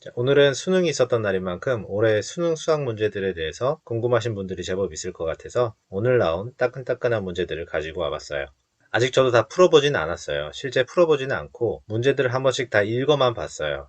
자, 오늘은 수능이 있었던 날인 만큼 올해 수능 수학 문제들에 대해서 궁금하신 분들이 제법 있을 것 같아서 오늘 나온 따끈따끈한 문제들을 가지고 와봤어요. 아직 저도 다 풀어보진 않았어요. 실제 풀어보지는 않고 문제들을 한 번씩 다 읽어만 봤어요.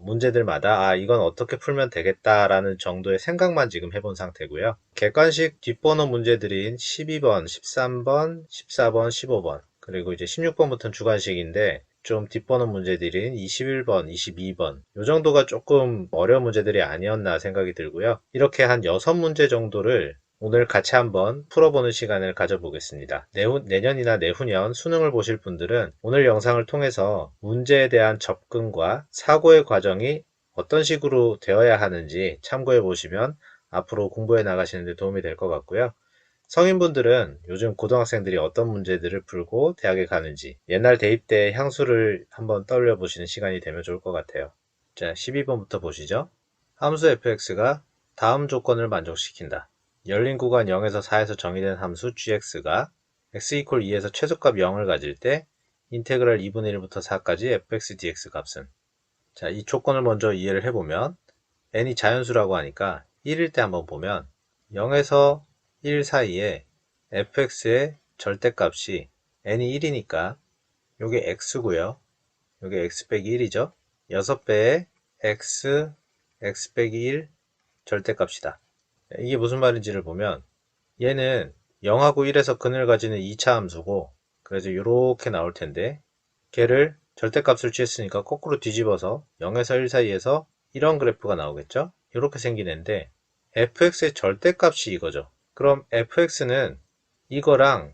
문제들마다 이건 어떻게 풀면 되겠다라는 정도의 생각만 지금 해본 상태고요. 객관식 뒷번호 문제들인 12번, 13번, 14번, 15번 그리고 이제 16번부터는 주관식인데 좀 뒷번호 문제들인 21번, 22번 이 정도가 조금 어려운 문제들이 아니었나 생각이 들고요. 이렇게 한 6문제 정도를 오늘 같이 한번 풀어보는 시간을 가져보겠습니다. 내년이나 내후년 수능을 보실 분들은 오늘 영상을 통해서 문제에 대한 접근과 사고의 과정이 어떤 식으로 되어야 하는지 참고해 보시면 앞으로 공부해 나가시는 데 도움이 될 것 같고요. 성인분들은 요즘 고등학생들이 어떤 문제들을 풀고 대학에 가는지 옛날 대입때 향수를 한번 떠올려 보시는 시간이 되면 좋을 것 같아요. 자, 12번부터 보시죠. 함수 fx가 다음 조건을 만족시킨다. 열린 구간 0에서 4에서 정의된 함수 gx가 x 이퀄 2에서 최소값 0을 가질 때 인테그랄 2분의 1부터 4까지 fx dx 값은. 자, 이 조건을 먼저 이해를 해보면 n이 자연수라고 하니까 1일 때 한번 보면 0에서 1 사이에 fx의 절대값이 n이 1이니까 요게 x고요. 요게 x 빼기 1이죠. 6배의 x 빼기 1 절대값이다. 이게 무슨 말인지를 보면 얘는 0하고 1에서 근을 가지는 2차 함수고 그래서 이렇게 나올 텐데 걔를 절대값을 취했으니까 거꾸로 뒤집어서 0에서 1 사이에서 이런 그래프가 나오겠죠? 이렇게 생긴 애인데 fx의 절대값이 이거죠. 그럼 fx는 이거랑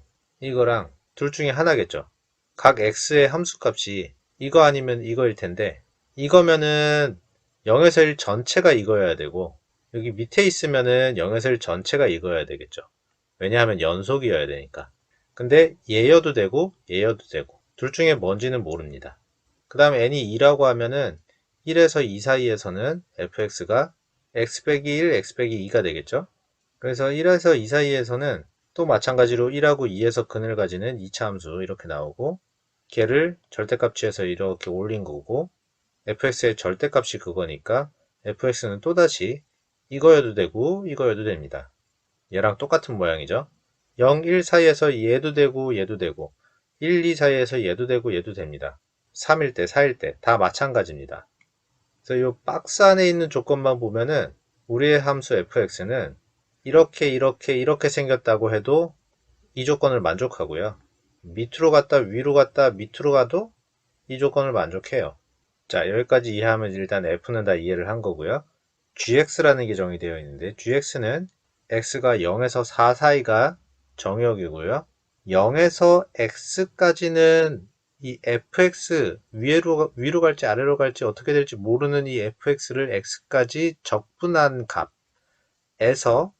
둘 중에 하나겠죠. 각 x의 함수값이 이거 아니면 이거일 텐데 이거면은 0에서 1 전체가 이거여야 되고 여기 밑에 있으면은 0에서 1 전체가 이거여야 되겠죠. 왜냐하면 연속이어야 되니까. 근데 얘여도 되고 얘여도 되고 둘 중에 뭔지는 모릅니다. 그 다음에 n이 2라고 하면은 1에서 2 사이에서는 fx가 x 빼기 1, x 빼기 2가 되겠죠. 그래서 1에서 2 사이에서는 또 마찬가지로 1하고 2에서 근을 가지는 2차 함수 이렇게 나오고 걔를 절대값 취해서 이렇게 올린 거고 fx의 절대값이 그거니까 fx는 또다시 이거여도 되고 이거여도 됩니다. 얘랑 똑같은 모양이죠. 0, 1 사이에서 얘도 되고 얘도 되고 1, 2 사이에서 얘도 되고 얘도 됩니다. 3일 때, 4일 때 다 마찬가지입니다. 그래서 이 박스 안에 있는 조건만 보면은 우리의 함수 fx는 이렇게 생겼다고 해도 이 조건을 만족하고요. 밑으로 갔다 위로 갔다 밑으로 가도 이 조건을 만족해요. 자, 여기까지 이해하면 일단 f는 다 이해를 한 거고요. gx라는 게 정의되어 있는데 gx는 x가 0에서 4 사이가 정의역이고요. 0에서 x까지는 이 fx 위로 갈지 아래로 갈지 어떻게 될지 모르는 이 fx를 x까지 적분한 값에서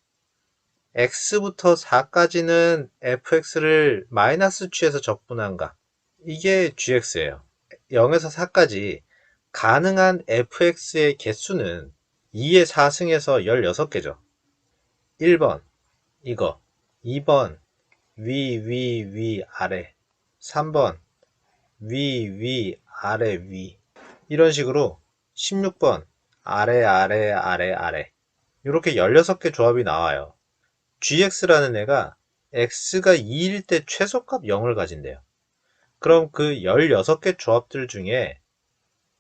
x부터 4까지는 fx를 마이너스 취해서 적분한 값. 이게 gx예요. 0에서 4까지 가능한 fx의 개수는 2의 4승에서 16개죠. 1번 이거, 2번 위 아래, 3번 위 아래 위 이런 식으로 16번 아래 이렇게 16개 조합이 나와요. gx라는 애가 x가 2일 때 최소값 0을 가진대요. 그럼 그 16개 조합들 중에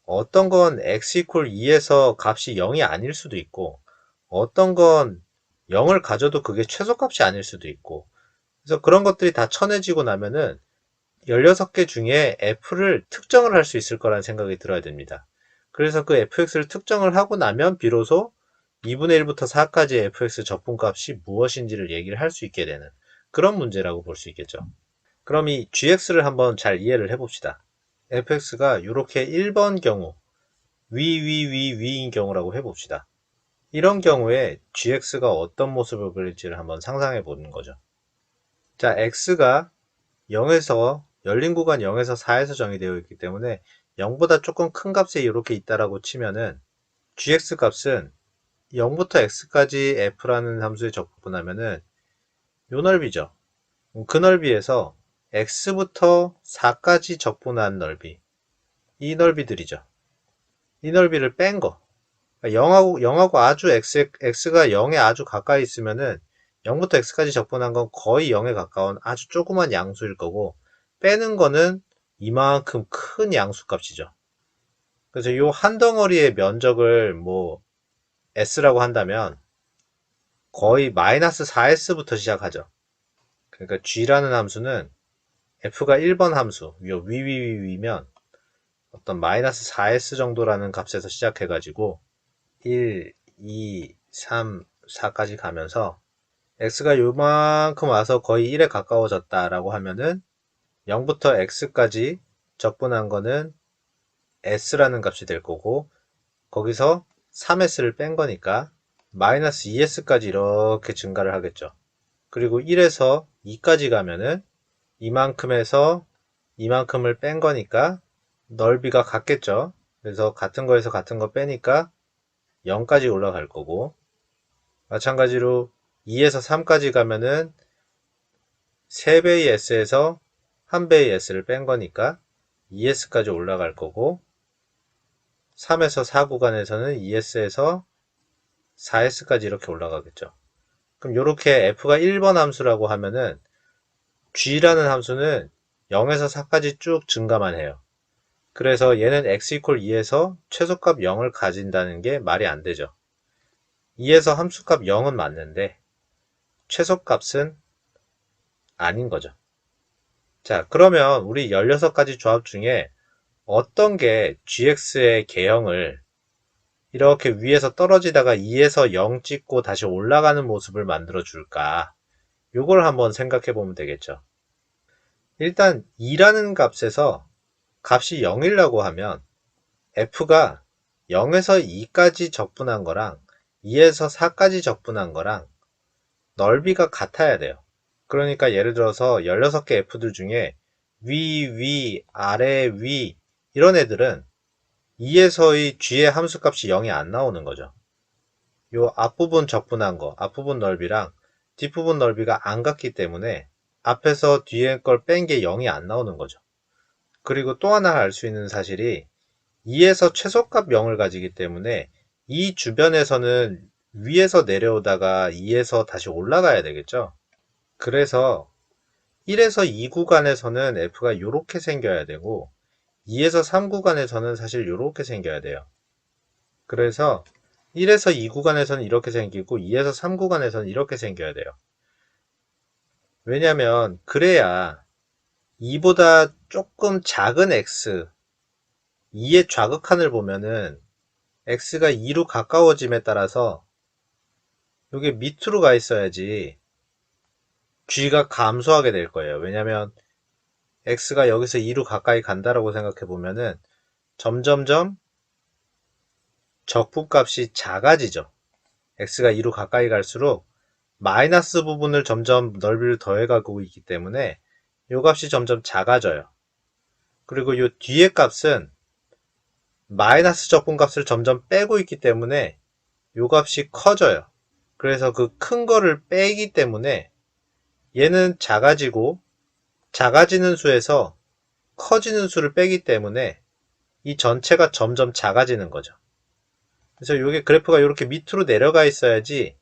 어떤 건 x 이퀄 2에서 값이 0이 아닐 수도 있고 어떤 건 0을 가져도 그게 최소값이 아닐 수도 있고 그래서 그런 것들이 다 쳐내지고 나면은 16개 중에 f를 특정을 할 수 있을 거라는 생각이 들어야 됩니다. 그래서 그 fx를 특정을 하고 나면 비로소 2분의 1부터 4까지 fx 적분값이 무엇인지를 얘기를 할 수 있게 되는 그런 문제라고 볼 수 있겠죠. 그럼 이 gx를 한번 잘 이해를 해봅시다. fx가 이렇게 1번 경우 위인 경우라고 해봅시다. 이런 경우에 gx가 어떤 모습을 그릴지를 한번 상상해 보는 거죠. 자, x가 0에서 열린 구간 0에서 4에서 정의되어 있기 때문에 0보다 조금 큰 값에 이렇게 있다라고 치면은 gx 값은 0부터 x까지 f라는 함수에 적분하면은 요 넓이죠. 그 넓이에서 x부터 4까지 적분한 넓이 이 넓이들이죠. 이 넓이를 뺀 거. 그러니까 0하고 아주 x가 0에 아주 가까이 있으면은 0부터 x까지 적분한 건 거의 0에 가까운 아주 조그만 양수일 거고, 빼는 거는 이만큼 큰 양수 값이죠. 그래서 이 한 덩어리의 면적을 뭐 s라고 한다면 거의 마이너스 4s부터 시작하죠. 그러니까 g라는 함수는 f가 1번 함수, 위면 어떤 마이너스 4s 정도라는 값에서 시작해가지고 1, 2, 3, 4까지 가면서 x가 요만큼 와서 거의 1에 가까워졌다라고 하면은 0부터 x까지 적분한 거는 s라는 값이 될 거고, 거기서 3s를 뺀 거니까 마이너스 2s까지 이렇게 증가를 하겠죠. 그리고 1에서 2까지 가면은 이만큼에서 이만큼을 뺀 거니까 넓이가 같겠죠. 그래서 같은 거에서 같은 거 빼니까 0까지 올라갈 거고, 마찬가지로 2에서 3까지 가면은 3배의 s에서 1배의 s를 뺀 거니까 2s까지 올라갈 거고, 3에서 4 구간에서는 2s에서 4s까지 이렇게 올라가겠죠. 그럼 이렇게 f가 1번 함수라고 하면은 g라는 함수는 0에서 4까지 쭉 증가만 해요. 그래서 얘는 x 이퀄 2에서 최소값 0을 가진다는 게 말이 안 되죠. 2에서 함수값 0은 맞는데 최소값은 아닌 거죠. 자, 그러면 우리 16가지 조합 중에 어떤 게 gx의 개형을 이렇게 위에서 떨어지다가 2에서 0 찍고 다시 올라가는 모습을 만들어 줄까? 요걸 한번 생각해 보면 되겠죠. 일단 2라는 값에서 값이 0이라고 하면 f가 0에서 2까지 적분한 거랑 2에서 4까지 적분한 거랑 넓이가 같아야 돼요. 그러니까 예를 들어서 16개 f들 중에 위, 아래, 위 이런 애들은 2에서의 g의 함수값이 0이 안 나오는 거죠. 요 앞부분 적분한 거, 앞부분 넓이랑 뒷부분 넓이가 안 같기 때문에 앞에서 뒤에 걸 뺀 게 0이 안 나오는 거죠. 그리고 또 하나 알 수 있는 사실이 2에서 최소값 0을 가지기 때문에 이 주변에서는 위에서 내려오다가 2에서 다시 올라가야 되겠죠. 그래서 1에서 2 구간에서는 f가 이렇게 생겨야 되고 2에서 3 구간에서는 사실 이렇게 생겨야 돼요. 그래서 1에서 2 구간에서는 이렇게 생기고 2에서 3 구간에서는 이렇게 생겨야 돼요. 왜냐면 그래야 2보다 조금 작은 x, 2의 좌극한을 보면은 x가 2로 가까워짐에 따라서 이게 밑으로 가 있어야지 g가 감소하게 될 거예요. 왜냐면 x가 여기서 2로 가까이 간다라고 생각해 보면은 점점점 적분값이 작아지죠. x가 2로 가까이 갈수록 마이너스 부분을 점점 넓이를 더해가고 있기 때문에 이 값이 점점 작아져요. 그리고 이 뒤에 값은 마이너스 적분값을 점점 빼고 있기 때문에 이 값이 커져요. 그래서 그 큰 거를 빼기 때문에 얘는 작아지고 작아지는 수에서 커지는 수를 빼기 때문에 이 전체가 점점 작아지는 거죠. 그래서 이게 그래프가 이렇게 밑으로 내려가 있어야지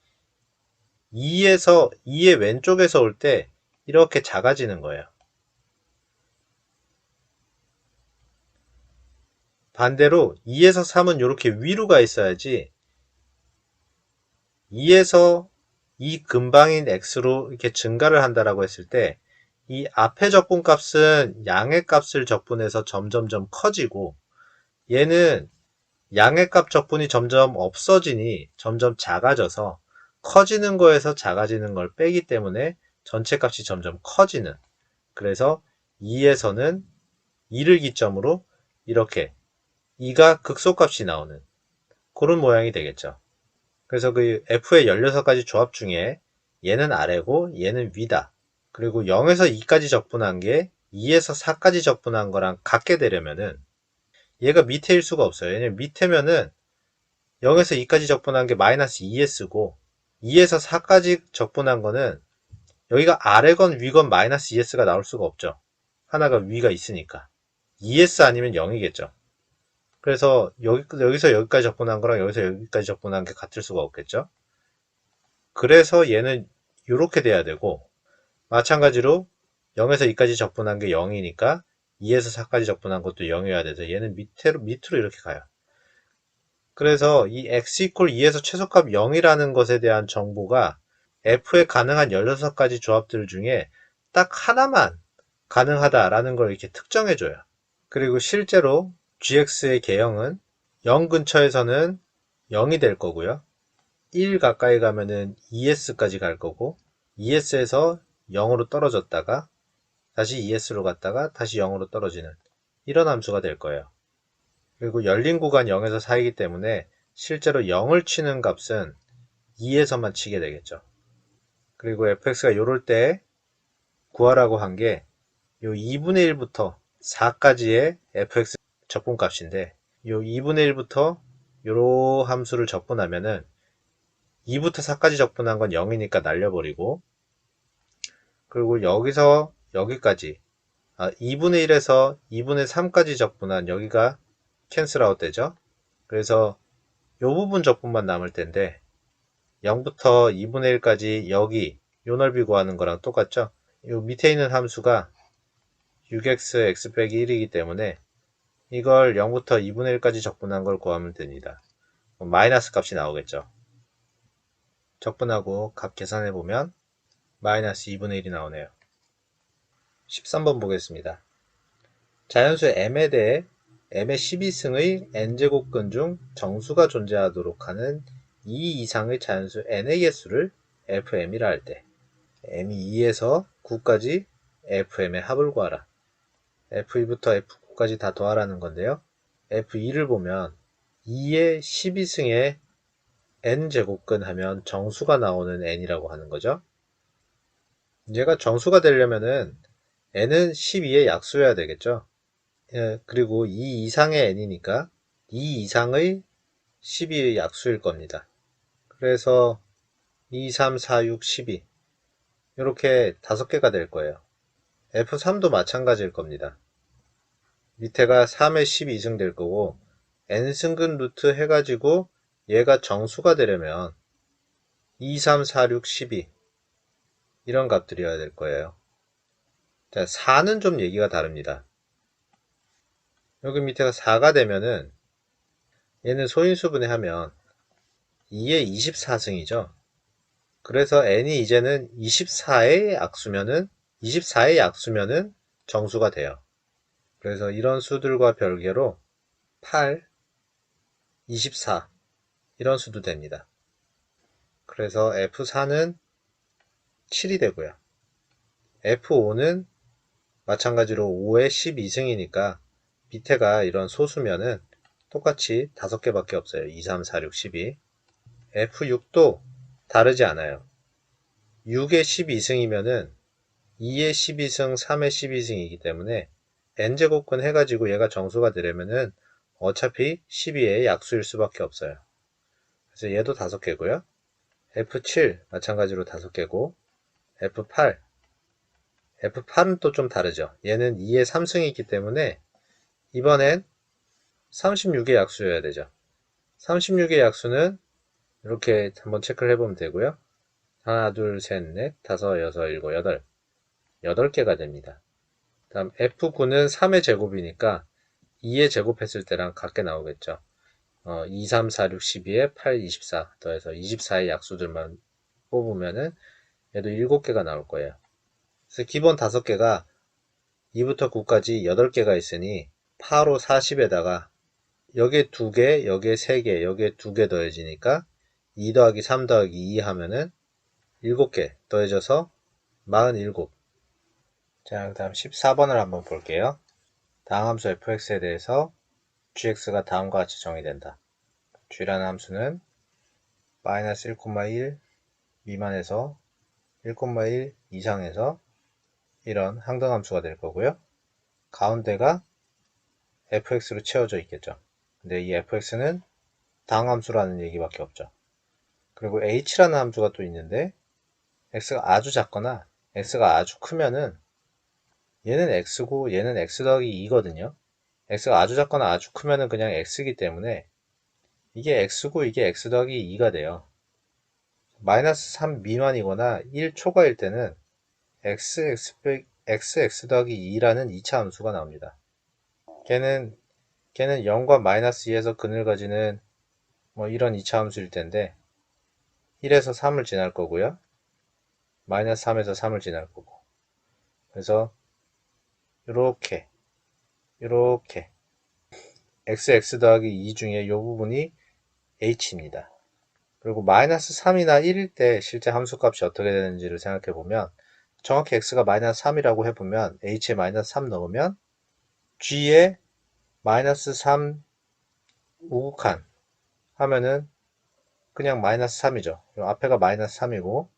2의 왼쪽에서 올 때 이렇게 작아지는 거예요. 반대로 2에서 3은 이렇게 위로 가 있어야지 2에서 이 근방인 x로 이렇게 증가를 한다라고 했을 때 이 앞에 적분값은 양의 값을 적분해서 점점점 커지고 얘는 양의 값 적분이 점점 없어지니 점점 작아져서 커지는 거에서 작아지는 걸 빼기 때문에 전체 값이 점점 커지는, 그래서 2에서는 2를 기점으로 이렇게 2가 극소값이 나오는 그런 모양이 되겠죠. 그래서 그 f의 16가지 조합 중에 얘는 아래고 얘는 위다. 그리고 0에서 2까지 적분한 게 2에서 4까지 적분한 거랑 같게 되려면은 얘가 밑에일 수가 없어요. 왜냐면 밑에면은 0에서 2까지 적분한 게 마이너스 2s고 2에서 4까지 적분한 거는 여기가 아래건 위건 마이너스 2s가 나올 수가 없죠. 하나가 위가 있으니까. 2s 아니면 0이겠죠. 그래서 여기서 여기까지 적분한 거랑 여기서 여기까지 적분한 게 같을 수가 없겠죠. 그래서 얘는 이렇게 돼야 되고, 마찬가지로 0에서 2까지 적분한 게 0이니까 2에서 4까지 적분한 것도 0이어야 돼서 얘는 밑으로 이렇게 가요. 그래서 이 x equal 2에서 최소값 0이라는 것에 대한 정보가 f의 가능한 16가지 조합들 중에 딱 하나만 가능하다라는 걸 이렇게 특정해줘요. 그리고 실제로 gx의 개형은 0 근처에서는 0이 될 거고요. 1 가까이 가면은 2s까지 갈 거고, 2s에서 0으로 떨어졌다가 다시 2s로 갔다가 다시 0으로 떨어지는 이런 함수가 될 거예요. 그리고 열린 구간 0에서 4이기 때문에 실제로 0을 치는 값은 2에서만 치게 되겠죠. 그리고 fx가 요럴 때 구하라고 한 게 요 2분의 1부터 4까지의 fx 적분값인데, 요 2분의 1부터 요로 함수를 적분하면은 2부터 4까지 적분한 건 0이니까 날려버리고, 그리고 여기서 여기까지 2분의 1에서 2분의 3까지 적분한 여기가 캔슬아웃 되죠. 그래서 요 부분 적분만 남을 텐데 0부터 2분의 1까지 여기 요 넓이 구하는 거랑 똑같죠. 요 밑에 있는 함수가 6x x 빼기 1이기 때문에 이걸 0부터 2분의 1까지 적분한 걸 구하면 됩니다. 마이너스 값이 나오겠죠. 적분하고 값 계산해 보면 마이너스 2분의 1이 나오네요. 13번 보겠습니다. 자연수 m에 대해 m의 12승의 n제곱근 중 정수가 존재하도록 하는 2 이상의 자연수 n의 개수를 fm이라 할 때 m이 2에서 9까지 fm의 합을 구하라. f2부터 f9까지 다 더하라는 건데요. f2를 보면 2의 12승의 n제곱근 하면 정수가 나오는 n이라고 하는 거죠. 얘가 정수가 되려면은 n은 12의 약수여야 되겠죠. 그리고 2 이상의 n이니까 2 이상의 12의 약수일 겁니다. 그래서 2, 3, 4, 6, 12 이렇게 5개가 될 거예요. F3도 마찬가지일 겁니다. 밑에가 3의 12승 될 거고 n승근 루트 해가지고 얘가 정수가 되려면 2, 3, 4, 6, 12 이런 값들이어야 될 거예요. 자, 4는 좀 얘기가 다릅니다. 여기 밑에가 4가 되면은 얘는 소인수분해하면 2의 24승이죠. 그래서 n이 이제는 24의 약수면은 정수가 돼요. 그래서 이런 수들과 별개로 8, 24 이런 수도 됩니다. 그래서 F4는 7이 되고요. F5는 마찬가지로 5의 12승이니까 밑에가 이런 소수면은 똑같이 5개밖에 없어요. 2, 3, 4, 6, 12. F6도 다르지 않아요. 6의 12승이면은 2의 12승, 3의 12승이기 때문에 n제곱근 해가지고 얘가 정수가 되려면은 어차피 12의 약수일 수밖에 없어요. 그래서 얘도 5개고요. F7 마찬가지로 5개고 F8 F8은 또 좀 다르죠. 얘는 2의 3승이기 때문에 이번엔 36의 약수여야 되죠. 36의 약수는 이렇게 한번 체크를 해보면 되고요. 하나, 둘, 셋, 넷, 다섯, 여섯, 일곱, 여덟 8개가 됩니다. 다음 F9는 3의 제곱이니까 2의 제곱했을 때랑 같게 나오겠죠. 2, 3, 4, 6, 12에 8, 24 더해서 24의 약수들만 뽑으면은 얘도 7개가 나올 거예요. 그래서 기본 5개가 2부터 9까지 8개가 있으니 8, 5, 40에다가 여기에 2개, 여기에 3개, 여기에 2개 더해지니까 2 더하기 3 더하기 2 하면은 7개 더해져서 47. 자, 그 다음 14번을 한번 볼게요. 다음 함수 fx에 대해서 gx가 다음과 같이 정의된다. g라는 함수는 마이너스 1,1 미만에서 1,1 이상에서 이런 항등함수가 될 거고요. 가운데가 fx로 채워져 있겠죠. 근데 이 fx는 당함수라는 얘기밖에 없죠. 그리고 h라는 함수가 또 있는데 x가 아주 작거나 x가 아주 크면은 얘는 x고 얘는 x 더하기 2거든요. x가 아주 작거나 아주 크면은 그냥 x이기 때문에 이게 x고 이게 x 더하기 2가 돼요. 마이너스 3 미만이거나 1 초과일 때는 x 더하기 2라는 2차 함수가 나옵니다. 걔는 0과 마이너스 2에서 근을 가지는 뭐 이런 2차 함수일 텐데 1에서 3을 지날 거고요. 마이너스 3에서 3을 지날 거고. 그래서 이렇게 x 더하기 2 중에 이 부분이 h입니다. 그리고 마이너스 3이나 1일 때 실제 함수값이 어떻게 되는지를 생각해 보면 정확히 x가 마이너스 3이라고 해보면 h에 마이너스 3 넣으면 g에 마이너스 3 우극한 하면은 그냥 마이너스 3이죠. 앞에가 마이너스 3이고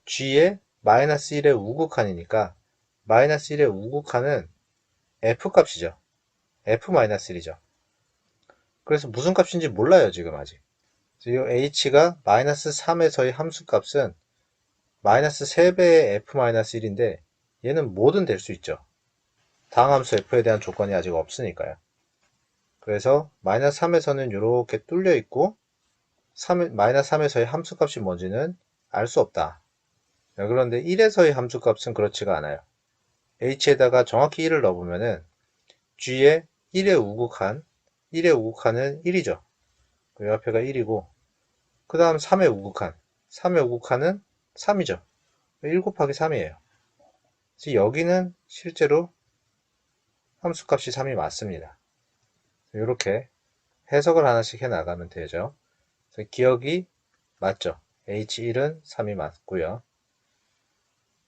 g에 마이너스 1의 우극한이니까 마이너스 1의 우극한은 f 값이죠. f 마이너스 1이죠. 그래서 무슨 값인지 몰라요 지금 아직. 이 h가 마이너스 3에서의 함수값은 마이너스 3배의 f-1인데 얘는 뭐든 될 수 있죠. 다항함수 f에 대한 조건이 아직 없으니까요. 그래서 마이너스 3에서는 이렇게 뚫려 있고 마이너스 3에서의 함수값이 뭔지는 알 수 없다. 그런데 1에서의 함수값은 그렇지가 않아요. h에다가 정확히 1을 넣어보면은 g에 1의 우극한은 1이죠. 그 옆에가 1이고 그 다음 3의 우극한은 3이죠. 1 곱하기 3이에요. 그래서 여기는 실제로 함수값이 3이 맞습니다. 이렇게 해석을 하나씩 해 나가면 되죠. 기억이 맞죠. h1은 3이 맞고요.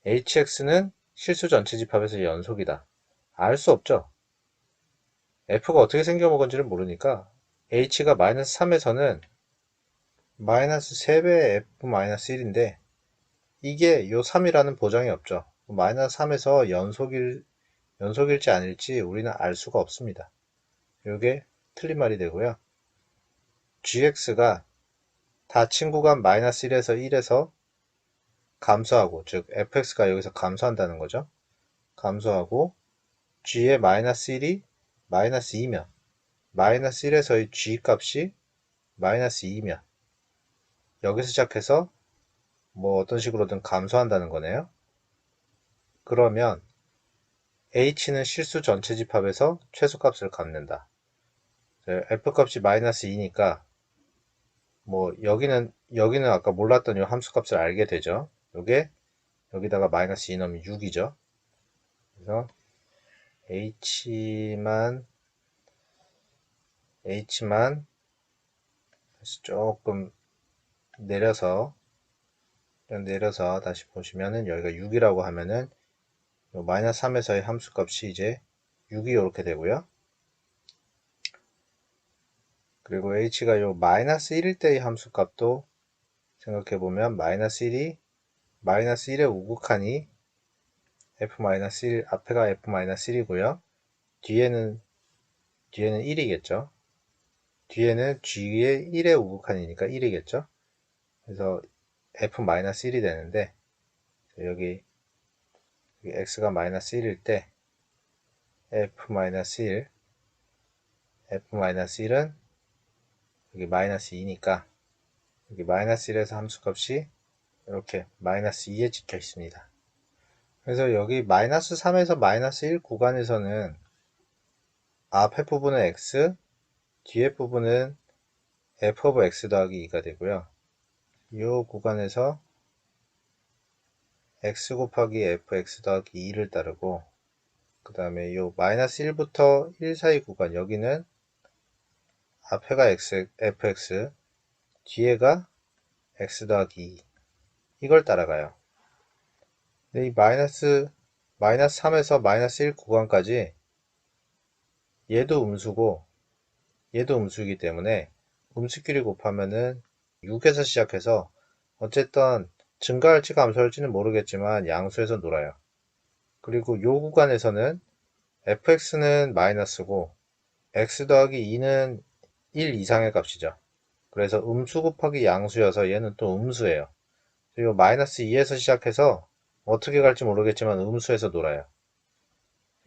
hx는 실수 전체 집합에서 연속이다. 알 수 없죠. f가 어떻게 생겨먹은지를 모르니까 h가 마이너스 3에서는 마이너스 3배의 f-1인데 이게 요 3이라는 보장이 없죠. 마이너스 3에서 연속일지 아닐지 우리는 알 수가 없습니다. 이게 틀린 말이 되고요. gx가 닫힌 구간 마이너스 1에서 감소하고, 즉 fx가 여기서 감소한다는 거죠. 감소하고 g의 마이너스 1이 마이너스 2면 마이너스 1에서의 g 값이 마이너스 2면 여기서 시작해서 뭐 어떤 식으로든 감소한다는 거네요. 그러면 h는 실수 전체 집합에서 최소값을 갖는다. f값이 마이너스 2니까 뭐 여기는 아까 몰랐던 이 함수값을 알게 되죠. 요게 여기다가 마이너스 2 넣으면 6이죠. 그래서 h만 다시 조금 내려서 다시 보시면은 여기가 6이라고 하면은 요 마이너스 3에서의 함수값이 이제 6이 이렇게 되고요. 그리고 h가 요 마이너스 1일 때의 함수값도 생각해보면 마이너스 1의 우극한이 f-1 앞에가 f-1이고요. 뒤에는 1이겠죠. 뒤에는 g의 1의 우극한이니까 1이겠죠. 그래서 f-1이 되는데 여기 x가 마이너스 1일 때 f-1 f-1은 여기 마이너스 2니까 여기 마이너스 1에서 함수값이 이렇게 마이너스 2에 찍혀 있습니다. 그래서 여기 마이너스 3에서 마이너스 1 구간에서는 앞에 부분은 x, 뒤에 부분은 f of x 더하기 2가 되고요. 이 구간에서 x 곱하기 fx 더하기 2를 따르고 그 다음에 이 마이너스 1부터 1 사이 구간 여기는 앞에가 fx, 뒤에가 x 더하기 2 이걸 따라가요. 근데 이 마이너스 3에서 마이너스 1 구간까지 얘도 음수고 얘도 음수이기 때문에 음수끼리 곱하면은 6에서 시작해서 어쨌든 증가할지 감소할지는 모르겠지만 양수에서 놀아요. 그리고 이 구간에서는 fx는 마이너스고 x 더하기 2는 1 이상의 값이죠. 그래서 음수 곱하기 양수여서 얘는 또 음수예요. 그리고 마이너스 2에서 시작해서 어떻게 갈지 모르겠지만 음수에서 놀아요.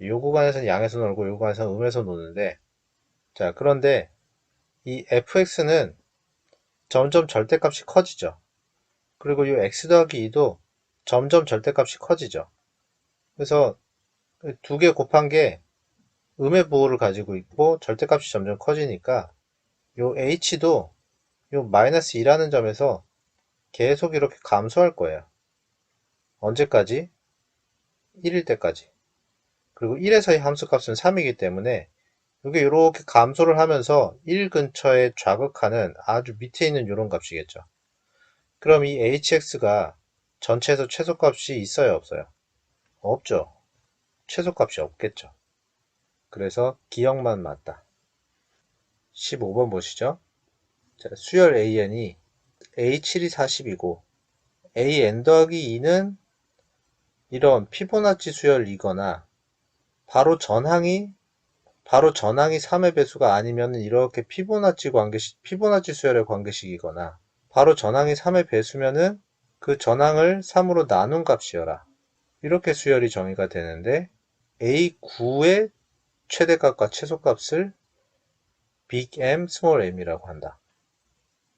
요 구간에서는 양에서 놀고 요 구간에서는 음에서 노는데, 자, 그런데 이 fx는 점점 절대값이 커지죠. 그리고 이 x 더하기 2도 점점 절대값이 커지죠. 그래서 두 개 곱한 게 음의 부호를 가지고 있고 절대값이 점점 커지니까 요 h도 요 마이너스 2라는 점에서 계속 이렇게 감소할 거예요. 언제까지? 1일 때까지. 그리고 1에서의 함수값은 3이기 때문에 이게 이렇게 감소를 하면서 1 근처에 좌극하는 아주 밑에 있는 이런 값이겠죠. 그럼 이 hx가 전체에서 최소값이 있어요, 없어요? 없죠. 최소값이 없겠죠. 그래서 기억만 맞다. 15번 보시죠. 자, 수열 an이 a7이 40이고 an 더하기 2는 이런 피보나치 수열이거나 바로 전항이 3의 배수가 아니면 이렇게 피보나치 수열의 관계식이거나 바로 전항이 3의 배수면은 그 전항을 3으로 나눈 값이어라. 이렇게 수열이 정의가 되는데 A9의 최대값과 최소값을 Big M, Small m이라고 한다.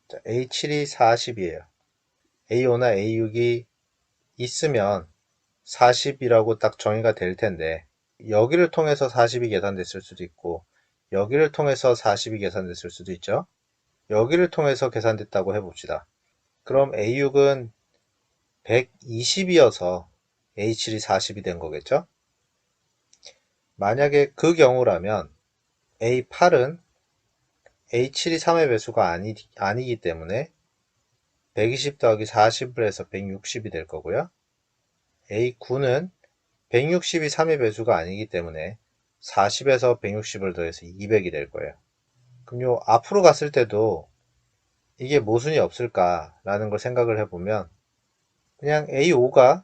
자, A7이 40이에요. A5나 A6이 있으면 40이라고 딱 정의가 될 텐데 여기를 통해서 40이 계산됐을 수도 있고 여기를 통해서 40이 계산됐을 수도 있죠. 여기를 통해서 계산됐다고 해봅시다. 그럼 A6은 120이어서 A7이 40이 된 거겠죠? 만약에 그 경우라면 A8은 A7이 3의 배수가 아니기 때문에 120 더하기 40을 해서 160이 될 거고요. A9는 160이 3의 배수가 아니기 때문에 40에서 160을 더해서 200이 될 거예요. 그럼 요 앞으로 갔을 때도 이게 모순이 없을까라는 걸 생각을 해보면 그냥 A5가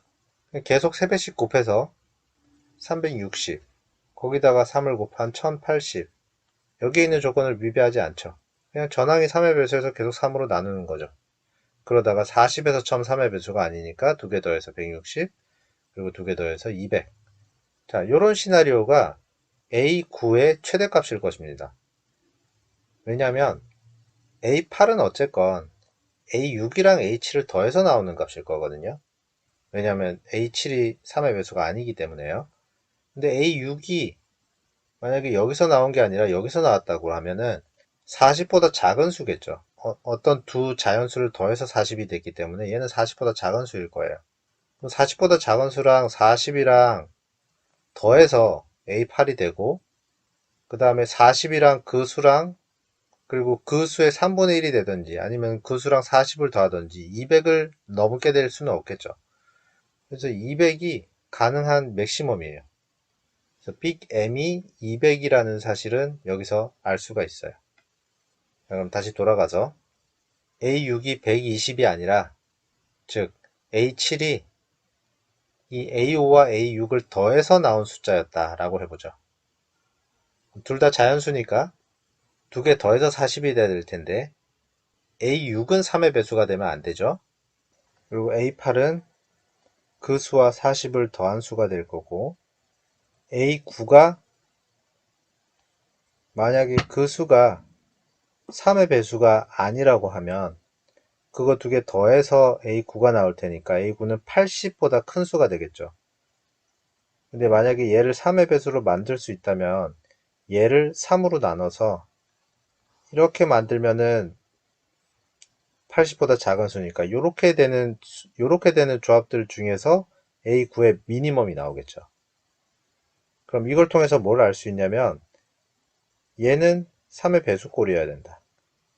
계속 3배씩 곱해서 360 거기다가 3을 곱한 1080 여기에 있는 조건을 위배하지 않죠. 그냥 전항이 3의 배수에서 계속 3으로 나누는 거죠. 그러다가 40에서 1000 3의 배수가 아니니까 2개 더해서 160 그리고 2개 더해서 200 자, 요런 시나리오가 A9의 최대값일 것입니다. 왜냐하면 A8은 어쨌건 A6이랑 A7을 더해서 나오는 값일 거거든요. 왜냐하면 A7이 3의 배수가 아니기 때문에요. 근데 A6이 만약에 여기서 나온 게 아니라 여기서 나왔다고 하면은 40보다 작은 수겠죠. 어떤 두 자연수를 더해서 40이 됐기 때문에 얘는 40보다 작은 수일 거예요. 40보다 작은 수랑 40이랑 더해서 A8이 되고 그 다음에 40이랑 그 수랑 그리고 그 수의 3분의 1이 되든지 아니면 그 수랑 40을 더하든지 200을 넘게 될 수는 없겠죠. 그래서 200이 가능한 맥시멈이에요. 그래서 빅 M이 200이라는 사실은 여기서 알 수가 있어요. 그럼 다시 돌아가서 A6이 120이 아니라 즉 A7이 이 A5와 A6을 더해서 나온 숫자였다라고 해보죠. 둘 다 자연수니까 두 개 더해서 40이 돼야 될 텐데 A6은 3의 배수가 되면 안 되죠. 그리고 A8은 그 수와 40을 더한 수가 될 거고 A9가 만약에 그 수가 3의 배수가 아니라고 하면 그거 두 개 더해서 A9가 나올 테니까 A9는 80보다 큰 수가 되겠죠. 근데 만약에 얘를 3의 배수로 만들 수 있다면 얘를 3으로 나눠서 이렇게 만들면은 80보다 작은 수니까 요렇게 되는 조합들 중에서 A9의 미니멈이 나오겠죠. 그럼 이걸 통해서 뭘 알 수 있냐면 얘는 3의 배수꼴이어야 된다.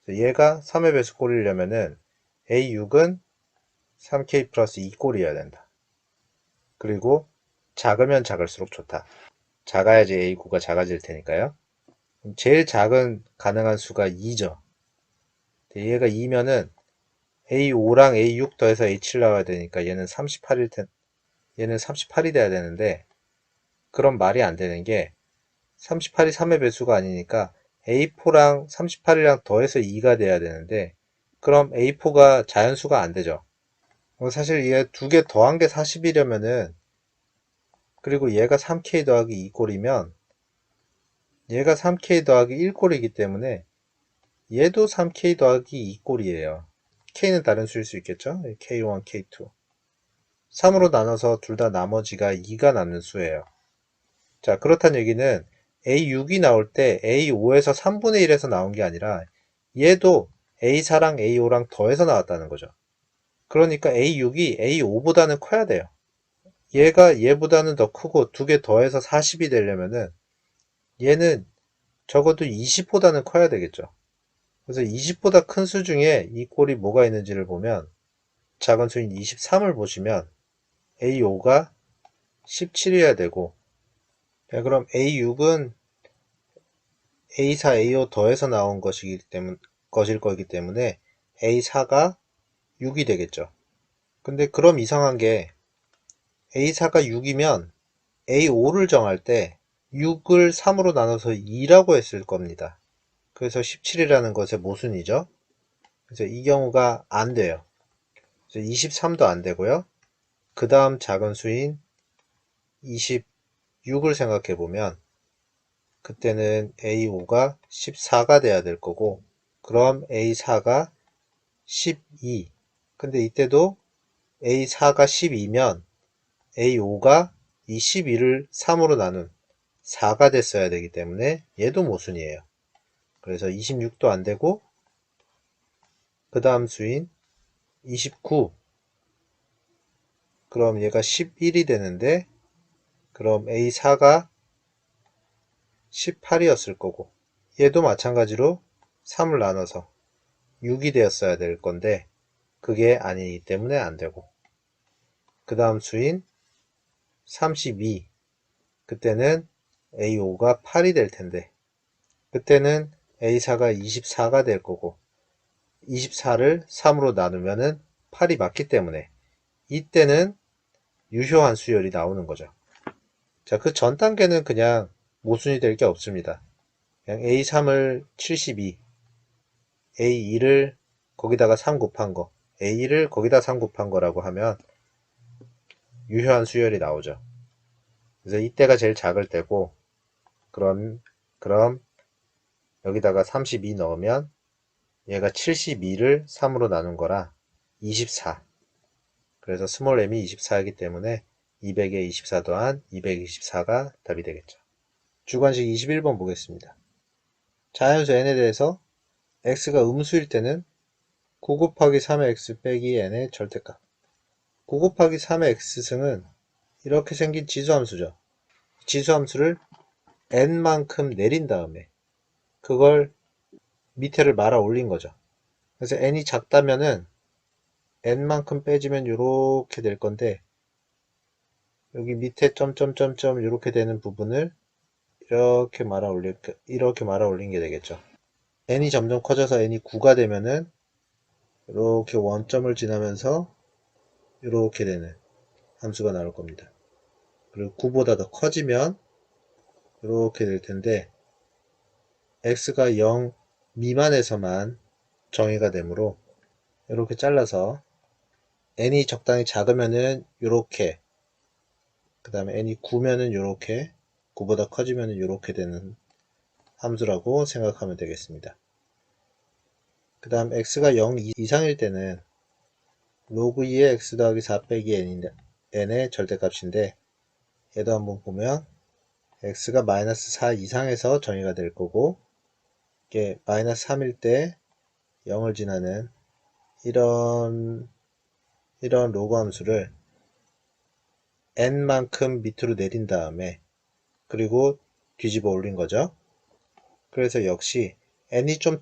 얘가 3의 배수꼴이려면은 A6은 3K 플러스 2꼴이어야 된다. 그리고 작으면 작을수록 좋다. 작아야지 A9가 작아질 테니까요. 제일 작은 가능한 수가 2죠. 얘가 2면은 A5랑 A6 더해서 A7 나와야 되니까 얘는 38이 돼야 되는데 그런 말이 안 되는 게 38이 3의 배수가 아니니까 A4랑 38이랑 더해서 2가 돼야 되는데 그럼 A4가 자연수가 안 되죠. 사실 얘 두 개 더한 게 40이려면은 그리고 얘가 3k 더하기 2꼴이면 얘가 3k 더하기 1꼴이기 때문에 얘도 3k 더하기 2꼴이에요. k는 다른 수일 수 있겠죠? k1, k2. 3으로 나눠서 둘 다 나머지가 2가 남는 수예요. 자, 그렇다는 얘기는 A6이 나올 때 A5에서 3분의 1에서 나온 게 아니라 얘도 A4랑 A5랑 더해서 나왔다는 거죠. 그러니까 A6이 A5보다는 커야 돼요. 얘가 얘보다는 더 크고 두 개 더해서 40이 되려면은 얘는 적어도 20보다는 커야 되겠죠. 그래서 20보다 큰 수 중에 이 꼴이 뭐가 있는지를 보면 작은 수인 23을 보시면 A5가 17이어야 되고, 자, 그럼 A6은 A4, A5 더해서 나온 것일 거기 때문에 A4가 6이 되겠죠. 근데 그럼 이상한 게 A4가 6이면 A5를 정할 때 6을 3으로 나눠서 2라고 했을 겁니다. 그래서 17이라는 것의 모순이죠. 그래서 이 경우가 안 돼요. 그래서 23도 안 되고요. 그 다음 작은 수인 26을 생각해 보면 그때는 A5가 14가 돼야 될 거고, 그럼 A4가 12. 근데 이때도 A4가 12면 A5가 이 12를 3으로 나눈 4가 됐어야 되기 때문에 얘도 모순이에요. 그래서 26도 안 되고, 그 다음 수인 29. 그럼 얘가 11이 되는데, 그럼 A4가 18이었을 거고, 얘도 마찬가지로 3을 나눠서 6이 되었어야 될 건데, 그게 아니기 때문에 안 되고, 그 다음 수인 32. 그때는 A5가 8이 될 텐데, 그때는 A4가 24가 될 거고, 24를 3으로 나누면은 8이 맞기 때문에, 이때는 유효한 수열이 나오는 거죠. 자, 그 전 단계는 그냥 모순이 될 게 없습니다. 그냥 A3을 72, A2를 거기다가 3 곱한 거, A1을 거기다 3 곱한 거라고 하면 유효한 수열이 나오죠. 그래서 이때가 제일 작을 때고, 그럼 여기다가 32 넣으면 얘가 72를 3으로 나눈 거라 24. 그래서 스몰 m이 24이기 때문에 200에 24 더한 224가 답이 되겠죠. 주관식 21번 보겠습니다. 자연수 n에 대해서 x가 음수일 때는 9 곱하기 3의 x 빼기 n의 절대값. 9 곱하기 3의 x승은 이렇게 생긴 지수함수죠. 지수함수를 n만큼 내린 다음에 그걸 밑에를 말아 올린 거죠. 그래서 n이 작다면은 n만큼 빼주면 이렇게 될 건데, 여기 밑에 점점점점 이렇게 되는 부분을 이렇게 말아 올린 게 되겠죠. n이 점점 커져서 n이 9가 되면은 이렇게 원점을 지나면서 이렇게 되는 함수가 나올 겁니다. 그리고 9보다 더 커지면 이렇게 될 텐데, x가 0 미만에서만 정의가 되므로 이렇게 잘라서 n이 적당히 작으면은 이렇게, 그 다음에 n이 9면은 이렇게, 9보다 커지면은 이렇게 되는 함수라고 생각하면 되겠습니다. 그 다음 x가 0 이상일 때는 로그 2의 x 더하기 4 빼기 n의 절대값인데, 얘도 한번 보면 x가 마이너스 4 이상에서 정의가 될 거고, 이게 마이너스 3일 때 0을 지나는 이런 로그 함수를 n만큼 밑으로 내린 다음에 그리고 뒤집어 올린 거죠. 그래서 역시 n이 좀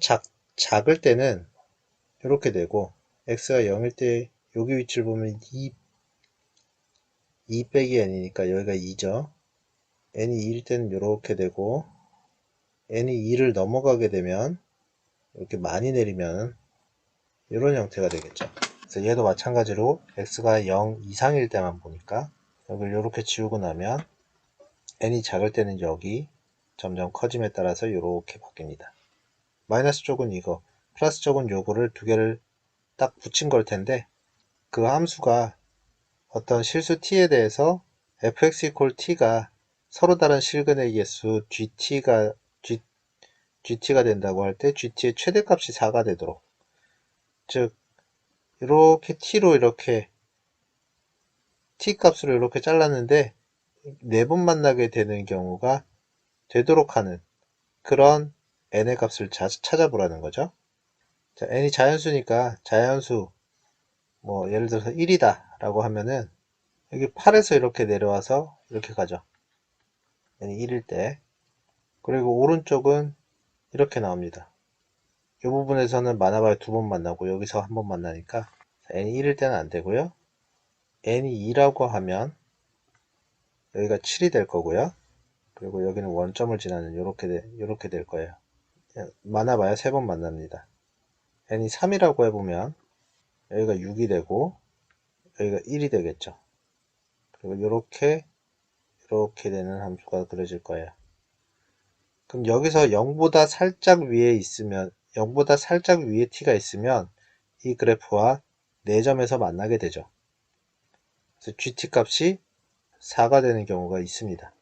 작을 때는 이렇게 되고, x가 0일 때 여기 위치를 보면 2 빼기 n이니까 여기가 2죠. n이 2일 때는 이렇게 되고, n이 2를 넘어가게 되면 이렇게 많이 내리면 이런 형태가 되겠죠. 그래서 얘도 마찬가지로 x가 0 이상일 때만 보니까 여기를 이렇게 지우고 나면 n이 작을 때는 여기, 점점 커짐에 따라서 이렇게 바뀝니다. 마이너스 쪽은 이거, 플러스 쪽은 요거를 두 개를 딱 붙인 걸 텐데, 그 함수가 어떤 실수 t에 대해서 fx equal t가 서로 다른 실근의 개수 gt가 된다고 할 때 gt의 최대값이 4가 되도록, 즉 이렇게 t로 이렇게 t 값으로 이렇게 잘랐는데 4번 만나게 되는 경우가 되도록 하는 그런 n의 값을 찾아보라는 거죠. 자, n이 자연수니까 자연수 뭐 예를 들어서 1이다 라고 하면은 여기 8에서 이렇게 내려와서 이렇게 가죠. n이 1일 때. 그리고 오른쪽은 이렇게 나옵니다. 이 부분에서는 많아봐야 2번 만나고 여기서 1번 만나니까 n이 1일 때는 안 되고요. n이 2라고 하면 여기가 7이 될 거고요. 그리고 여기는 원점을 지나는 요렇게 될 거예요. 많아봐야 3번 만납니다. n이 3이라고 해보면 여기가 6이 되고 여기가 1이 되겠죠. 그리고 이렇게 되는 함수가 그려질 거예요. 그럼 여기서 0보다 살짝 위에 있으면 0보다 살짝 위에 t가 있으면 이 그래프와 4점에서 만나게 되죠. 그래서 gt 값이 4가 되는 경우가 있습니다.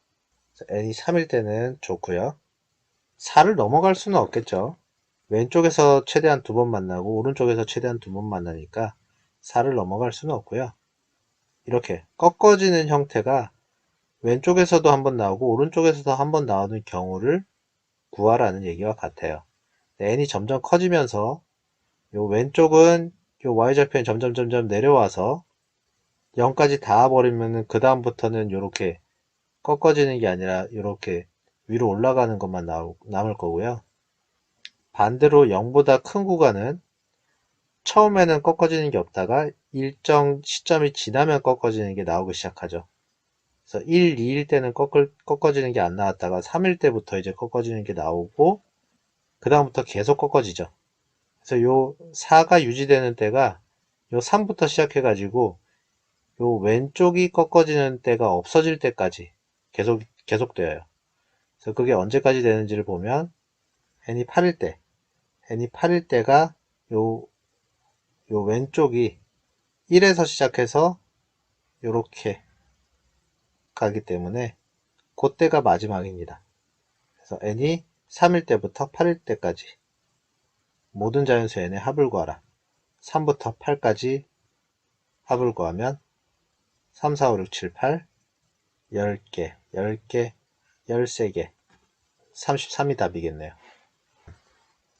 n이 3일 때는 좋고요. 4를 넘어갈 수는 없겠죠. 왼쪽에서 최대한 2번 만나고 오른쪽에서 최대한 2번 만나니까 4를 넘어갈 수는 없고요. 이렇게 꺾어지는 형태가 왼쪽에서도 한번 나오고 오른쪽에서도 한번 나오는 경우를 구하라는 얘기와 같아요. n이 점점 커지면서 요 왼쪽은 요 y절편이 점점 내려와서 0까지 닿아버리면은 그 다음부터는 요렇게 꺾어지는 게 아니라 이렇게 위로 올라가는 것만 남을 거고요. 반대로 0보다 큰 구간은 처음에는 꺾어지는 게 없다가 일정 시점이 지나면 꺾어지는 게 나오기 시작하죠. 그래서 1, 2일 때는 꺾어지는 게 안 나왔다가 3일 때부터 이제 꺾어지는 게 나오고 그 다음부터 계속 꺾어지죠. 그래서 요 4가 유지되는 때가 요 3부터 시작해 가지고 요 왼쪽이 꺾어지는 때가 없어질 때까지 계속되어요. 그래서 그게 언제까지 되는지를 보면 n이 8일 때가 요 왼쪽이 1에서 시작해서 요렇게 가기 때문에 그때가 마지막입니다. 그래서 n이 3일 때부터 8일 때까지 모든 자연수 n의 합을 구하라. 3부터 8까지 합을 구하면 3, 4, 5, 6, 7, 8 10개, 10개, 13개 33이 답이겠네요.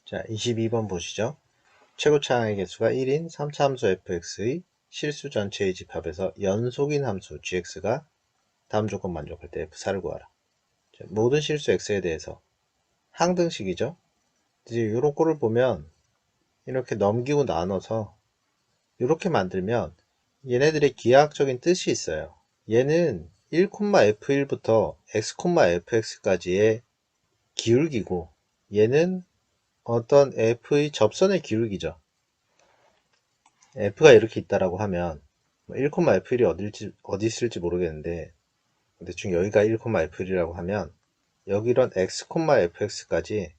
자, 22번 보시죠. 최고차항의 개수가 1인 3차 함수 fx의 실수 전체의 집합에서 연속인 함수 gx가 다음 조건 만족할 때 f4를 구하라. 자, 모든 실수 x에 대해서 항등식이죠. 이제 이런 꼴을 보면 이렇게 넘기고 나눠서 이렇게 만들면 얘네들의 기하학적인 뜻이 있어요. 얘는 1,f1부터 x,fx까지의 기울기고 얘는 어떤 f의 접선의 기울기죠. f가 이렇게 있다라고 하면 1,f1이 어디 있을지 모르겠는데 대충 여기가 1,f1이라고 하면 여기 이런 x,fx까지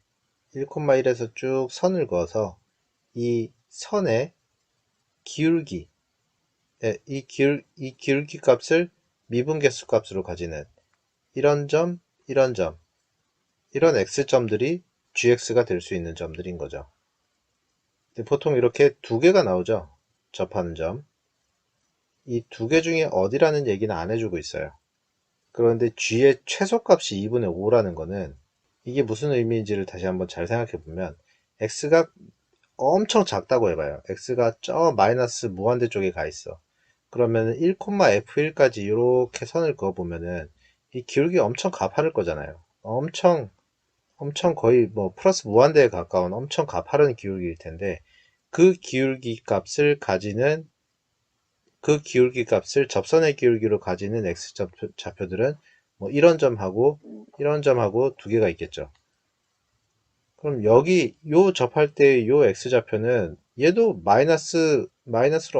1,1에서 쭉 선을 그어서 이 선의 기울기, 이 기울기 값을 미분계수 값으로 가지는 이런 점, 이런 점, 이런 x점들이 gx가 될 수 있는 점들인 거죠. 보통 이렇게 두 개가 나오죠. 접하는 점. 이 두 개 중에 어디라는 얘기는 안 해주고 있어요. 그런데 g의 최소값이 2분의 5라는 거는 이게 무슨 의미인지를 다시 한번 잘 생각해 보면 x가 엄청 작다고 해봐요. x가 저 마이너스 무한대 쪽에 가 있어. 그러면 1,f1까지 이렇게 선을 그어 보면은 이 기울기 엄청 가파를 거잖아요. 엄청 거의 뭐 플러스 무한대에 가까운 엄청 가파른 기울기일 텐데 그 기울기 값을 접선의 기울기로 가지는 x 좌표들은 뭐 이런 점하고 이런 점하고 두 개가 있겠죠. 그럼 여기 요 접할 때 요 x 좌표는 얘도 마이너스로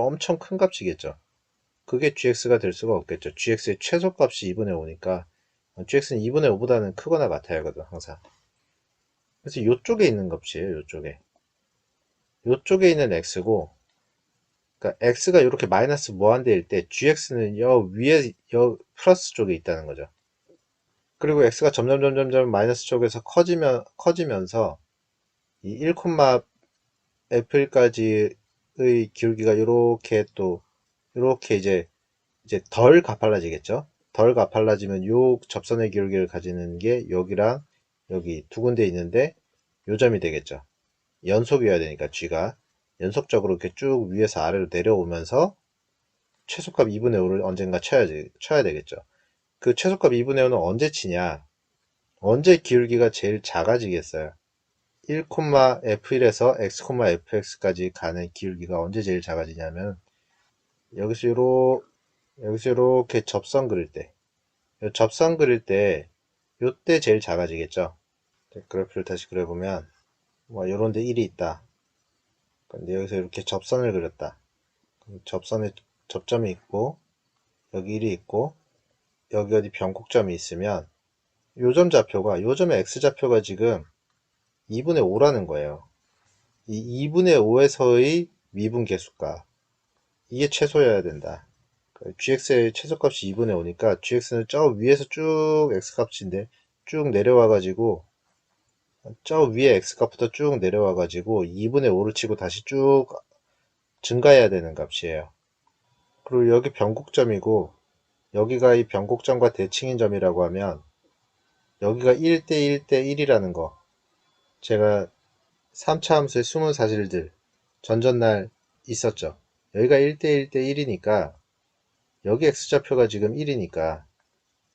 엄청 큰 값이겠죠. 그게 gx가 될 수가 없겠죠. gx의 최소값이 2분의 5니까 gx는 2분의 5보다는 크거나 같아야 하거든 항상. 그래서 요쪽에 있는 값이에요. 요쪽에 있는 x고 그러니까 x가 이렇게 마이너스 무한대일 때 gx는 여 위에 여 플러스 쪽에 있다는 거죠. 그리고 x가 점점 마이너스 쪽에서 커지면서 이 1,f1까지의 기울기가 이렇게 또 이렇게 이제 덜 가팔라지겠죠. 덜 가팔라지면 요 접선의 기울기를 가지는 게 여기랑 여기 두 군데 있는데 요 점이 되겠죠. 연속이어야 되니까 g가 연속적으로 이렇게 쭉 위에서 아래로 내려오면서 최소값 2분의 5를 언젠가 쳐야 되겠죠. 그 최소값 2분의 5는 언제 치냐? 언제 기울기가 제일 작아지겠어요? 1,f1에서 x,fx까지 가는 기울기가 언제 제일 작아지냐면 여기서 이렇게 접선 그릴 때, 접선 그릴 때 요때 제일 작아지겠죠. 그래프를 다시 그려보면 뭐 요런 데 1이 있다. 근데 여기서 이렇게 접선을 그렸다. 접선에 접점이 있고 여기 1이 있고 여기 어디 변곡점이 있으면 요점 좌표가 요점의 x좌표가 지금 2분의 5라는 거예요. 이 2분의 5에서의 미분계수값 이게 최소여야 된다. gx의 최소값이 2분의 5니까 gx는 저 위에서 쭉 x값인데 쭉 내려와 가지고 저 위에 x값부터 쭉 내려와 가지고 2분의 5를 치고 다시 쭉 증가해야 되는 값이에요. 그리고 여기 변곡점이고 여기가 이 변곡점과 대칭인 점이라고 하면 여기가 1대 1대 1이라는 거 제가 3차 함수의 숨은 사실들 전전날 있었죠. 여기가 1대 1대 1이니까 여기 x좌표가 지금 1이니까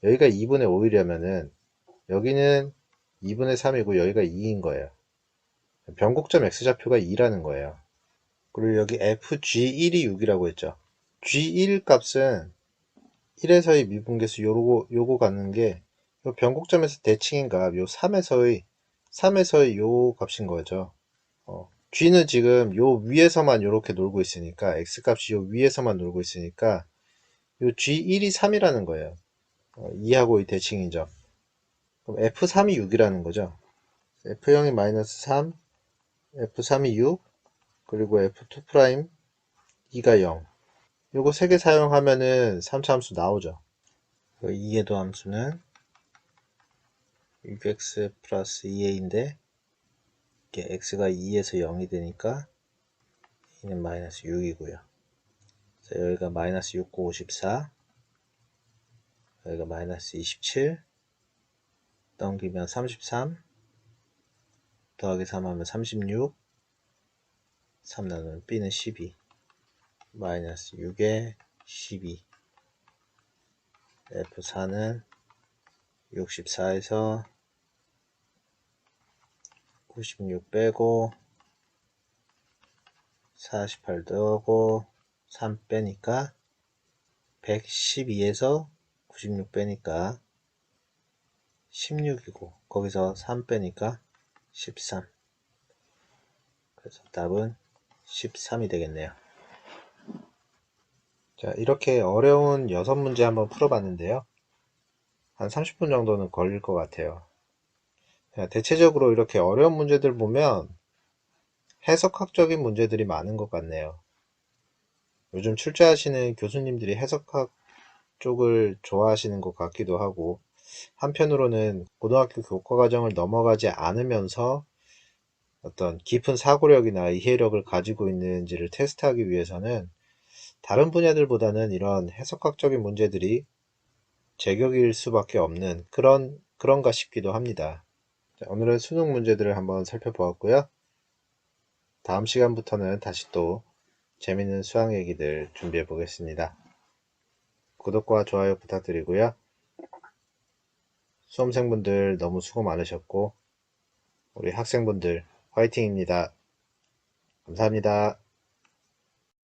여기가 2분의 5이려면은 여기는 2분의 3이고 여기가 2인 거예요. 변곡점 x좌표가 2라는 거예요. 그리고 여기 fg1이 6이라고 했죠. g1 값은 1에서의 미분계수 요거 갖는 게 요 변곡점에서 대칭인 값, 요 3에서의 요 값인 거죠. g는 지금 요 위에서만 요렇게 놀고 있으니까 x값이 요 위에서만 놀고 있으니까 요 g1이 3이라는 거예요. 2하고 이 대칭인 점. 그럼 f3이 6이라는 거죠. f0이 마이너스 3, f3이 6, 그리고 f2' 2가 0. 요거 3개 사용하면은 3차 함수 나오죠. 2의 도함수는 6x 플러스 2a인데 이게 x가 2에서 0이 되니까 a는 마이너스 6이고요. 여기가 마이너스 6, 9, 54, 여기가 마이너스 27, 넘기면 33, 더하기 3 하면 36, 3 나누면 b는 12, 마이너스 6에 12, f4는 64에서 96 빼고 48 더하고 3 빼니까 112에서 96 빼니까 16이고 거기서 3 빼니까 13. 그래서 답은 13이 되겠네요. 자, 이렇게 어려운 6문제 한번 풀어봤는데요. 한 30분 정도는 걸릴 것 같아요. 대체적으로 이렇게 어려운 문제들 보면 해석학적인 문제들이 많은 것 같네요. 요즘 출제하시는 교수님들이 해석학 쪽을 좋아하시는 것 같기도 하고, 한편으로는 고등학교 교과과정을 넘어가지 않으면서 어떤 깊은 사고력이나 이해력을 가지고 있는지를 테스트하기 위해서는 다른 분야들보다는 이런 해석학적인 문제들이 제격일 수밖에 없는 그런가 싶기도 합니다. 자, 오늘은 수능 문제들을 한번 살펴보았고요. 다음 시간부터는 다시 또 재밌는 수학 얘기들 준비해 보겠습니다. 구독과 좋아요 부탁드리고요. 수험생분들 너무 수고 많으셨고 우리 학생분들 화이팅입니다. 감사합니다.